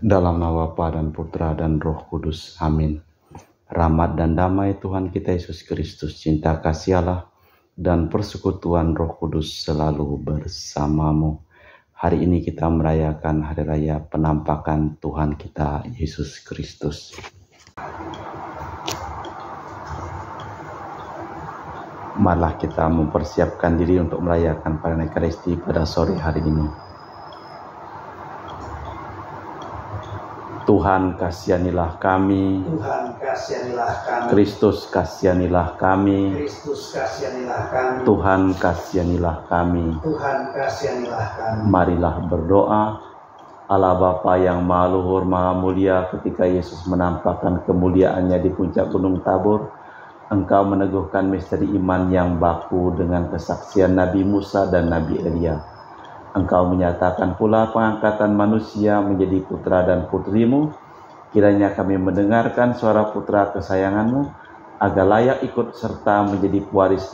Dalam nama Bapa dan Putra dan Roh Kudus. Amin. Rahmat dan damai Tuhan kita Yesus Kristus, cinta kasih Allah, dan persekutuan Roh Kudus selalu bersamamu. Hari ini kita merayakan Hari Raya Penampakan Tuhan kita Yesus Kristus. Malah kita mempersiapkan diri untuk merayakan Paran Ekaristi pada sore hari ini. Tuhan kasihanilah kami. Tuhan kasihanilah kami. Kristus kasihanilah kami. Kristus kasihanilah kami. Tuhan kasihanilah kami. Tuhan kasihanilah kami. Marilah berdoa. Allah Bapa yang Maha Luhur Maha Mulia, ketika Yesus menampakkan kemuliaannya di puncak Gunung Tabor, Engkau meneguhkan misteri iman yang baku dengan kesaksian Nabi Musa dan Nabi Elia. Engkau menyatakan pula pengangkatan manusia menjadi putra dan putrimu. Kiranya kami mendengarkan suara putra kesayanganmu, agar layak ikut serta menjadi pewaris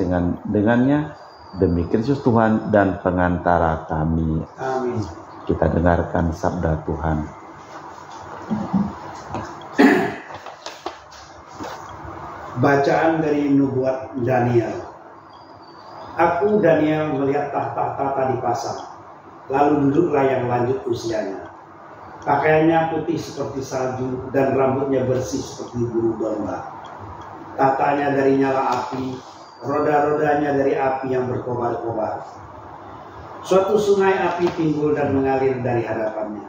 dengannya, demi Kristus Tuhan dan pengantara kami. Amin. Kita dengarkan sabda Tuhan. Bacaan dari nubuat Daniel. Aku Daniel melihat tahta-tahta di pasar, lalu duduklah yang lanjut usianya. Pakaiannya putih seperti salju dan rambutnya bersih seperti bulu domba. Tahtanya dari nyala api, roda-rodanya dari api yang berkobar-kobar. Suatu sungai api timbul dan mengalir dari hadapannya.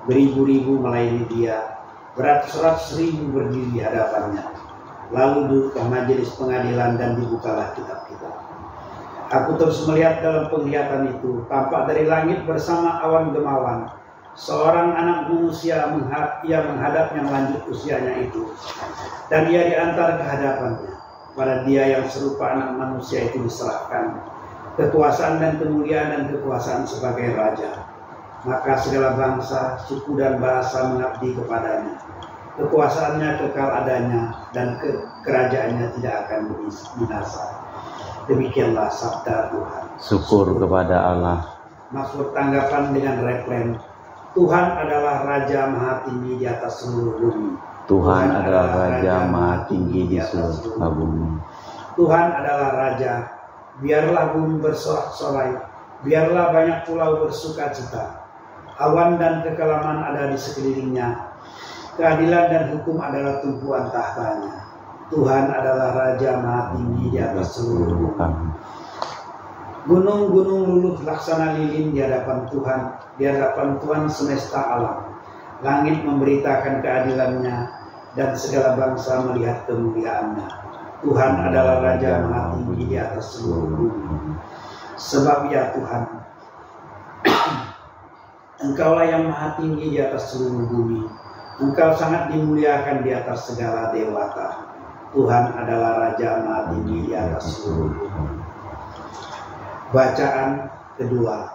Beribu-ribu melayani dia, beratus-ratus ribu berdiri di hadapannya. Lalu duduklah majelis pengadilan dan dibukalah kitab-kitab. Aku terus melihat dalam penglihatan itu, tampak dari langit bersama awan gemawan, seorang anak manusia menghadap yang lanjut usianya itu, dan ia diantar ke hadapannya. Pada dia yang serupa anak manusia itu diserahkan kekuasaan dan kemuliaan dan kekuasaan sebagai raja. Maka segala bangsa, suku dan bahasa mengabdi kepadanya. Kekuasaannya kekal adanya dan kerajaannya tidak akan binasa. Demikianlah sabda Tuhan. Syukur kepada Allah. Maksud tanggapan dengan referen, Tuhan adalah Raja Maha Tinggi di atas seluruh bumi. Tuhan adalah Raja Maha Tinggi di seluruh bumi. Tuhan adalah Raja. Biarlah bumi bersorak-sorai, biarlah banyak pulau bersuka cita. Awan dan kekelaman ada di sekelilingnya. Keadilan dan hukum adalah tumpuan tahtanya. Tuhan adalah Raja Maha Tinggi di atas seluruh bumi. Gunung-gunung luluh laksana lilin di hadapan Tuhan semesta alam. Langit memberitakan keadilannya dan segala bangsa melihat kemuliaannya. Tuhan adalah Raja Maha Tinggi di atas seluruh bumi. Sebab ya Tuhan, Engkaulah yang Maha Tinggi di atas seluruh bumi. Engkau sangat dimuliakan di atas segala dewata. Tuhan adalah Raja Maha Tinggi di atas seluruh bumi. Bacaan kedua.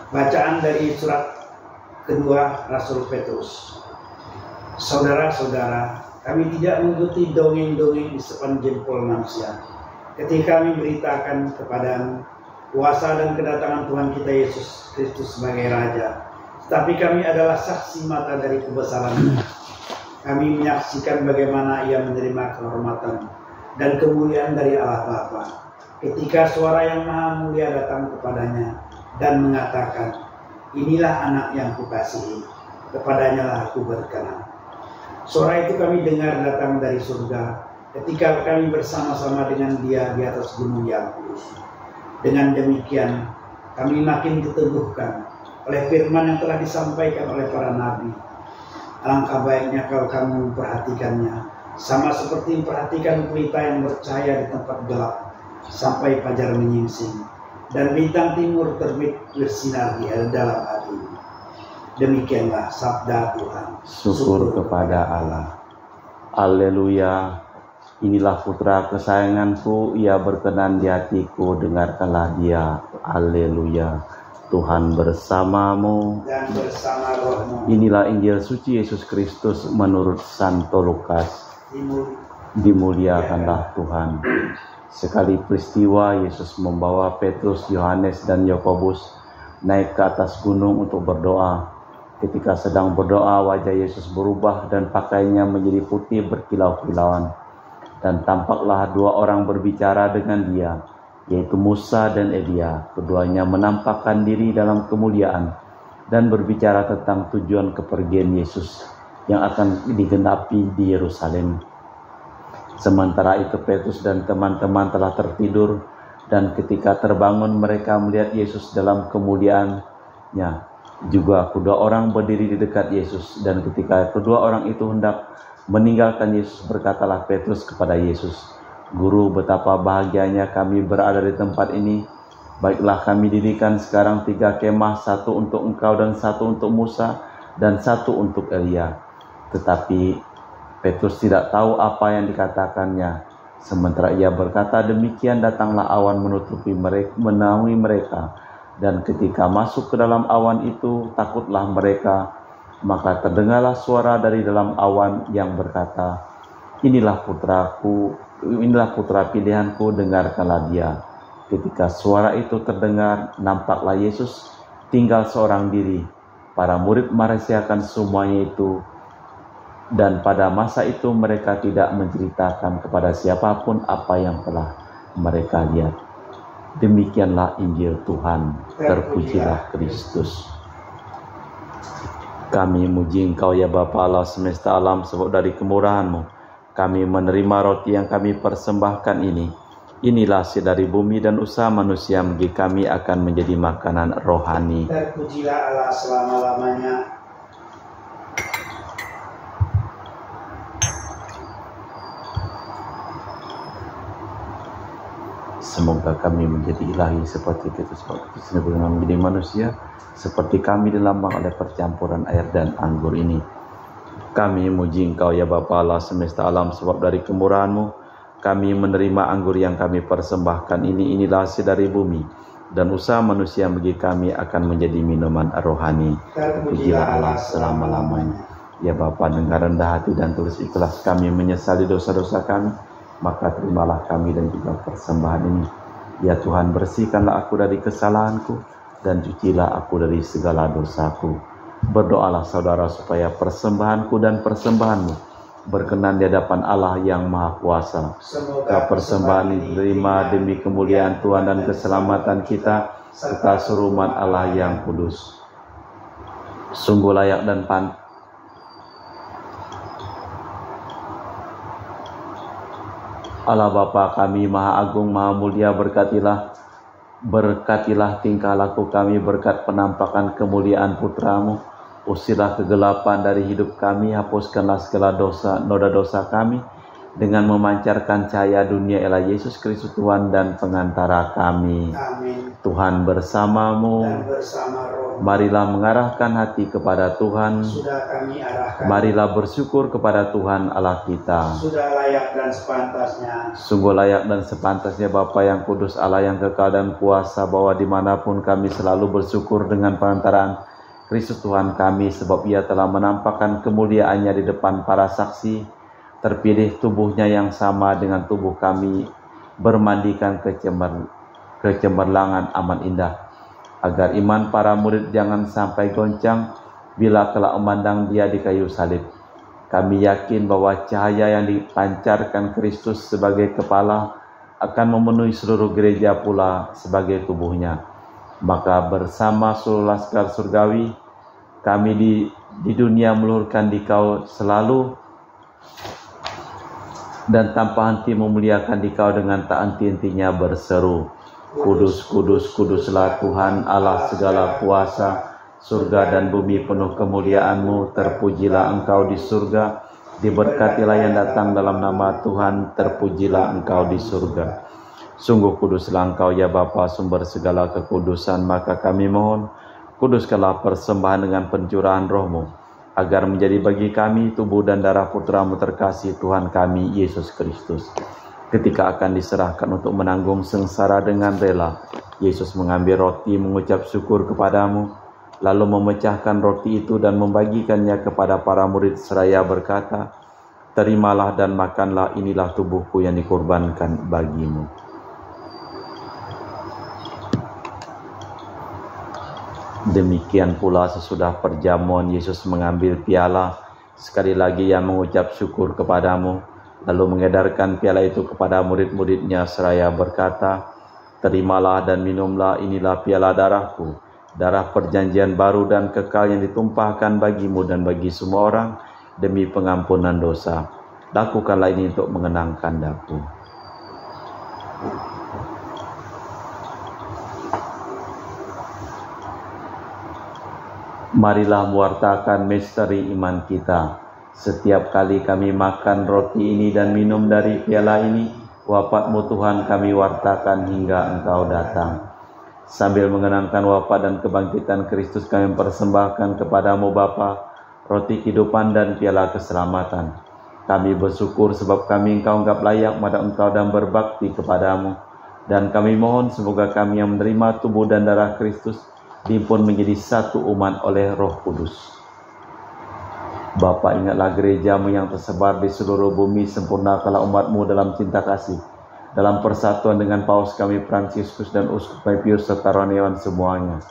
Bacaan dari surat kedua Rasul Petrus. Saudara-saudara, kami tidak mengikuti dongeng-dongeng di sepan jempol manusia. Ketika kami beritakan kepadamu kuasa dan kedatangan Tuhan kita Yesus Kristus sebagai Raja, tetapi kami adalah saksi mata dari kebesarannya. Kami menyaksikan bagaimana ia menerima kehormatan dan kemuliaan dari Allah Bapa, ketika suara yang maha mulia datang kepadanya dan mengatakan, inilah anak yang kukasihi, kepadanya lah aku berkenan. Suara itu kami dengar datang dari surga, ketika kami bersama-sama dengan dia di atas gunung yang kudus. Dengan demikian, kami makin diteguhkan oleh firman yang telah disampaikan oleh para nabi. Alangkah baiknya kalau kamu memperhatikannya, sama seperti memperhatikan pelita yang bercahaya di tempat gelap, sampai fajar menyingsing, dan bintang timur terbit bersinar di dalam hati. Demikianlah sabda Tuhan. Syukur kepada Allah. Haleluya. Inilah putra kesayanganku, ia berkenan di hatiku, dengarkanlah dia. Haleluya. Tuhan bersamamu dan bersama rohmu. Inilah Injil suci Yesus Kristus menurut Santo Lukas. Dimuliakanlah Tuhan. Sekali peristiwa, Yesus membawa Petrus, Yohanes, dan Yakobus naik ke atas gunung untuk berdoa. Ketika sedang berdoa, wajah Yesus berubah dan pakaiannya menjadi putih berkilau-kilauan. Dan tampaklah dua orang berbicara dengan dia, yaitu Musa dan Elia. Keduanya menampakkan diri dalam kemuliaan dan berbicara tentang tujuan kepergian Yesus yang akan digenapi di Yerusalem. Sementara itu Petrus dan teman-teman telah tertidur, dan ketika terbangun mereka melihat Yesus dalam kemuliaannya. Juga kedua orang berdiri di dekat Yesus, dan ketika kedua orang itu hendak meninggalkan Yesus, berkatalah Petrus kepada Yesus, "Guru, betapa bahagianya kami berada di tempat ini. Baiklah, kami dirikan sekarang 3 kemah, satu untuk engkau dan satu untuk Musa dan satu untuk Elia." Tetapi Petrus tidak tahu apa yang dikatakannya. Sementara ia berkata demikian, datanglah awan menaungi mereka. Dan ketika masuk ke dalam awan itu, takutlah mereka. Maka terdengarlah suara dari dalam awan yang berkata, inilah putra pilihanku, dengarkanlah dia." Ketika suara itu terdengar, nampaklah Yesus tinggal seorang diri. Para murid merahasiakan semuanya itu, dan pada masa itu mereka tidak menceritakan kepada siapapun apa yang telah mereka lihat. Demikianlah Injil Tuhan. Terpujilah Kristus. Kami muji Engkau ya Bapa Allah semesta alam, sebab dari kemurahan-Mu kami menerima roti yang kami persembahkan ini. Inilah hasil dari bumi dan usaha manusia, bagi kami akan menjadi makanan rohani. Terpujilah Allah selama-lamanya. Semoga kami menjadi ilahi seperti Kristus dengan menjadi manusia, seperti kami dilambang oleh percampuran air dan anggur ini. Kami muji Engkau ya Bapa Allah semesta alam, sebab dari kemurahan-Mu kami menerima anggur yang kami persembahkan ini. Inilah hasil dari bumi dan usaha manusia, bagi kami akan menjadi minuman rohani. Terpujilah Allah selama-lamanya. Ya Bapa, dengan rendah hati dan tulus ikhlas kami menyesali dosa-dosa kami, maka terimalah kami dan juga persembahan ini. Ya Tuhan, bersihkanlah aku dari kesalahanku dan cucilah aku dari segala dosaku. Berdoalah saudara supaya persembahanku dan persembahanmu berkenan di hadapan Allah yang Maha Kuasa. Semoga persembahan ini diterima demi kemuliaan Tuhan dan keselamatan kita, serta seluruh umat Allah yang kudus. Sungguh layak dan pantas Allah Bapa kami Maha Agung, Maha Mulia, berkatilah tingkah laku kami berkat penampakan kemuliaan Putra-Mu. Usirlah kegelapan dari hidup kami, hapuskanlah segala noda dosa kami, dengan memancarkan cahaya dunia ialah Yesus Kristus Tuhan dan pengantara kami. Amin. Tuhan bersamamu. Dan bersama roh. Marilah mengarahkan hati kepada Tuhan. Sudah kami arahkan. Marilah bersyukur kepada Tuhan Allah kita. Sudah layak dan sepantasnya. Sungguh layak dan sepantasnya Bapa yang kudus, Allah yang kekal dan kuasa, bahwa dimanapun kami selalu bersyukur dengan perantaraan Kristus Tuhan kami, sebab Ia telah menampakkan kemuliaannya di depan para saksi, terpilih tubuhnya yang sama dengan tubuh kami, bermandikan kecemerlangan amat indah, agar iman para murid jangan sampai goncang bila kelak memandang Dia di kayu salib. Kami yakin bahwa cahaya yang dipancarkan Kristus sebagai kepala akan memenuhi seluruh gereja pula sebagai tubuhnya. Maka bersama seluruh laskar surgawi, kami di dunia meluhurkan Dikau selalu, dan tanpa henti memuliakan Dikau dengan tak henti-hentinya berseru, Kudus, kudus, kuduslah Tuhan Allah segala kuasa, surga dan bumi penuh kemuliaan-Mu. Terpujilah Engkau di surga, diberkatilah yang datang dalam nama Tuhan, terpujilah Engkau di surga. Sungguh kuduslah Engkau ya Bapa, sumber segala kekudusan, maka kami mohon, kuduskanlah persembahan dengan pencurahan Roh-Mu, agar menjadi bagi kami tubuh dan darah Putra-Mu terkasih Tuhan kami, Yesus Kristus. Ketika akan diserahkan untuk menanggung sengsara dengan rela, Yesus mengambil roti, mengucap syukur kepadamu, lalu memecahkan roti itu dan membagikannya kepada para murid seraya berkata, terimalah dan makanlah, inilah tubuhku yang dikorbankan bagimu. Demikian pula sesudah perjamuan Yesus mengambil piala, sekali lagi Ia mengucap syukur kepadamu, lalu mengedarkan piala itu kepada murid-muridnya seraya berkata, "Terimalah dan minumlah, inilah piala darahku, darah perjanjian baru dan kekal yang ditumpahkan bagimu dan bagi semua orang demi pengampunan dosa. Lakukanlah ini untuk mengenangkan daku." Marilah mewartakan misteri iman kita. Setiap kali kami makan roti ini dan minum dari piala ini, wafat-Mu Tuhan kami wartakan hingga Engkau datang. Sambil mengenangkan wafat dan kebangkitan Kristus, kami persembahkan kepadamu Bapa, roti kehidupan dan piala keselamatan. Kami bersyukur sebab kami Engkau anggap layak pada Engkau dan berbakti kepadamu. Dan kami mohon semoga kami yang menerima tubuh dan darah Kristus dihimpun menjadi satu umat oleh Roh Kudus. Bapa, ingatlah gerejamu yang tersebar di seluruh bumi, sempurnakanlah umatmu dalam cinta kasih, dalam persatuan dengan Paus kami Fransiskus dan Uskup Pius serta rohaniawan semuanya.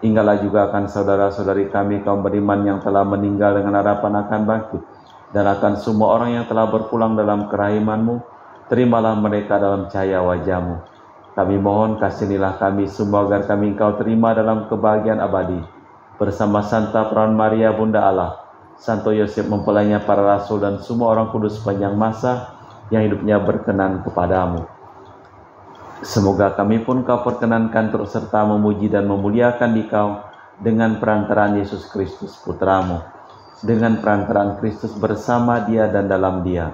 Ingatlah juga akan saudara-saudari kami kaum beriman yang telah meninggal dengan harapan akan bangkit, dan akan semua orang yang telah berpulang dalam kerahiman-Mu. Terimalah mereka dalam cahaya wajah-Mu. Kami mohon kasihanilah kami semua agar kami Engkau terima dalam kebahagiaan abadi bersama Santa Perawan Maria Bunda Allah, Santo Yosef mempelainya para rasul dan semua orang kudus sepanjang masa yang hidupnya berkenan kepadamu. Semoga kami pun Kau perkenankan turut serta memuji dan memuliakan Dikau dengan perantaraan Yesus Kristus Putramu, dengan perantaraan Kristus bersama Dia dan dalam Dia.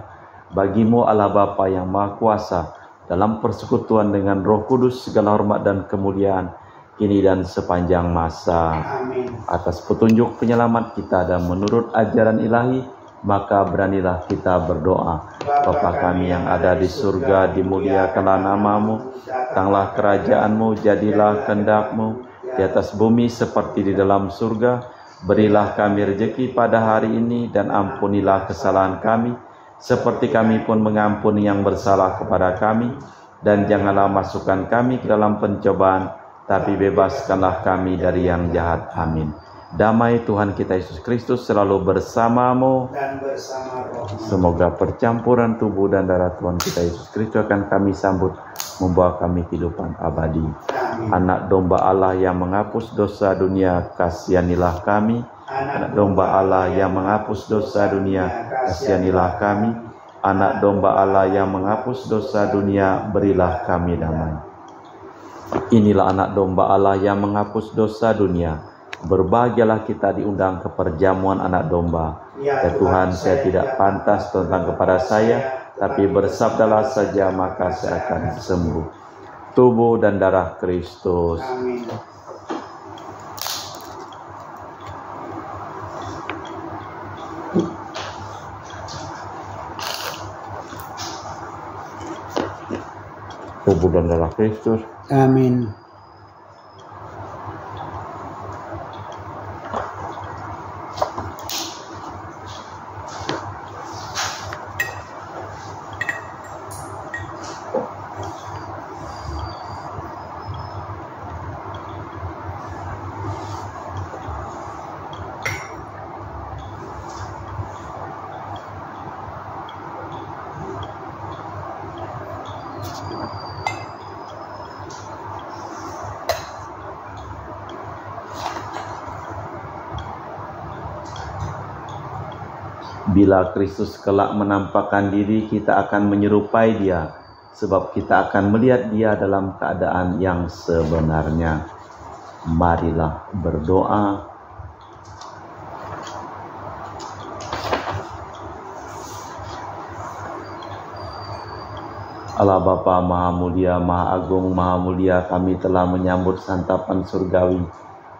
Bagimu Allah Bapa yang Maha Kuasa, dalam persekutuan dengan Roh Kudus, segala hormat dan kemuliaan kini dan sepanjang masa. Amin. Atas petunjuk penyelamat kita dan menurut ajaran ilahi, maka beranilah kita berdoa. Bapa kami yang ada di surga, dimuliakanlah nama-Mu, datanglah kerajaan-Mu, jadilah kehendak-Mu di atas bumi seperti di dalam surga. Berilah kami rezeki pada hari ini dan ampunilah kesalahan kami, seperti kami pun mengampuni yang bersalah kepada kami, dan janganlah masukkan kami ke dalam pencobaan, tapi bebaskanlah kami dari yang jahat. Amin. Damai Tuhan kita Yesus Kristus selalu bersamamu, Dan bersama rohmu. semoga percampuran tubuh dan darah Tuhan kita Yesus Kristus akan kami sambut, membawa kami kehidupan abadi. Amin. Anak domba Allah yang menghapus dosa dunia, kasihanilah kami. Anak domba Allah yang menghapus dosa dunia, kasihanilah kami. Anak domba Allah yang menghapus dosa dunia, berilah kami damai. Inilah anak domba Allah yang menghapus dosa dunia. Berbahagialah kita diundang ke perjamuan anak domba. Ya Tuhan, saya tidak pantas tentang kepada saya, tapi bersabdalah saja maka saya akan sembuh. Tubuh dan darah Kristus. Amin. Tubuh dan darah Kristus. Amin. Bila Kristus kelak menampakkan diri, kita akan menyerupai Dia, sebab kita akan melihat Dia dalam keadaan yang sebenarnya. Marilah berdoa. Allah Bapa Maha Mulia, Maha Agung, Maha Mulia, kami telah menyambut santapan surgawi.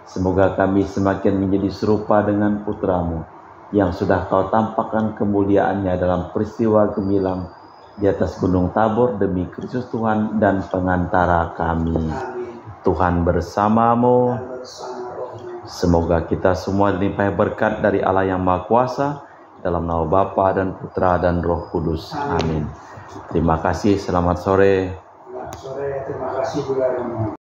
Semoga kami semakin menjadi serupa dengan Putra-Mu, yang sudah Kau tampakkan kemuliaannya dalam peristiwa gemilang di atas Gunung Tabor demi Kristus Tuhan dan pengantara kami. Amin. Tuhan bersamamu. Dan bersama rohmu. Semoga kita semua dilimpahi berkat dari Allah yang Maha Kuasa, dalam nama Bapa dan Putra dan Roh Kudus. Amin. Terima kasih, selamat sore. Selamat sore, terima kasih juga.